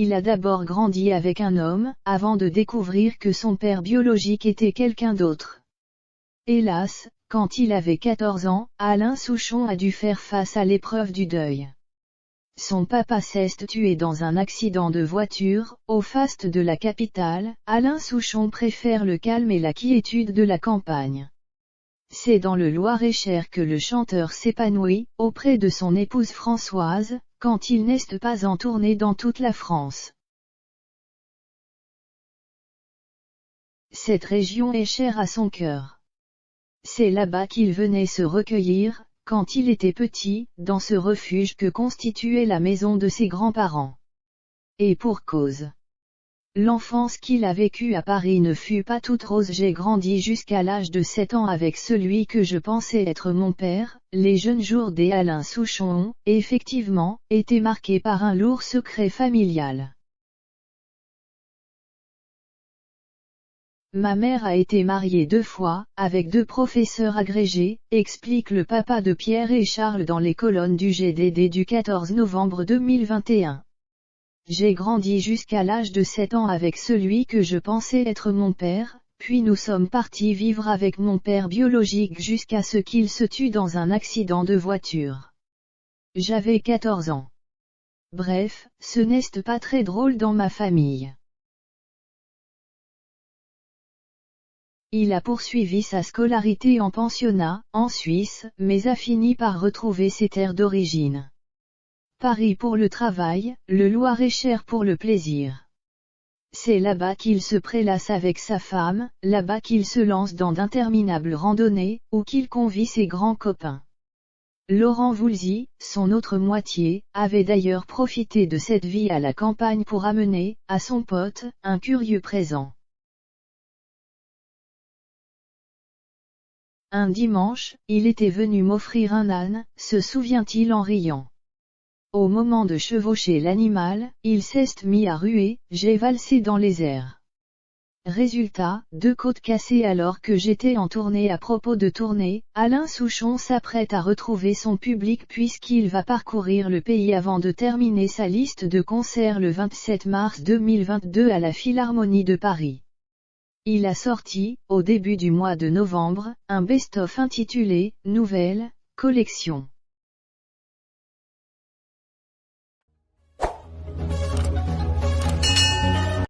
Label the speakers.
Speaker 1: Il a d'abord grandi avec un homme, avant de découvrir que son père biologique était quelqu'un d'autre. Hélas, quand il avait 14 ans, Alain Souchon a dû faire face à l'épreuve du deuil. Son papa s'est tué dans un accident de voiture, au faste de la capitale. Alain Souchon préfère le calme et la quiétude de la campagne. C'est dans le Loir-et-Cher que le chanteur s'épanouit, auprès de son épouse Françoise, quand il n'est pas en tournée dans toute la France. Cette région est chère à son cœur. C'est là-bas qu'il venait se recueillir, quand il était petit, dans ce refuge que constituait la maison de ses grands-parents. Et pour cause. L'enfance qu'il a vécue à Paris ne fut pas toute rose. J'ai grandi jusqu'à l'âge de 7 ans avec celui que je pensais être mon père. Les jeunes jours d'Alain Souchon ont, effectivement, été marqués par un lourd secret familial. Ma mère a été mariée 2 fois, avec 2 professeurs agrégés, explique le papa de Pierre et Charles dans les colonnes du GDD du 14 novembre 2021. J'ai grandi jusqu'à l'âge de 7 ans avec celui que je pensais être mon père, puis nous sommes partis vivre avec mon père biologique jusqu'à ce qu'il se tue dans un accident de voiture. J'avais 14 ans. Bref, ce n'est pas très drôle dans ma famille. Il a poursuivi sa scolarité en pensionnat, en Suisse, mais a fini par retrouver ses terres d'origine. Paris pour le travail, le Loir-et-Cher pour le plaisir. C'est là-bas qu'il se prélasse avec sa femme, là-bas qu'il se lance dans d'interminables randonnées, ou qu'il convie ses grands copains. Laurent Voulzy, son autre moitié, avait d'ailleurs profité de cette vie à la campagne pour amener, à son pote, un curieux présent. Un dimanche, il était venu m'offrir un âne, se souvient-il en riant. Au moment de chevaucher l'animal, il s'est mis à ruer, j'ai valsé dans les airs. Résultat, 2 côtes cassées alors que j'étais en tournée. À propos de tournée, Alain Souchon s'apprête à retrouver son public puisqu'il va parcourir le pays avant de terminer sa liste de concerts le 27 mars 2022 à la Philharmonie de Paris. Il a sorti, au début du mois de novembre, un best-of intitulé « Nouvelle collection ».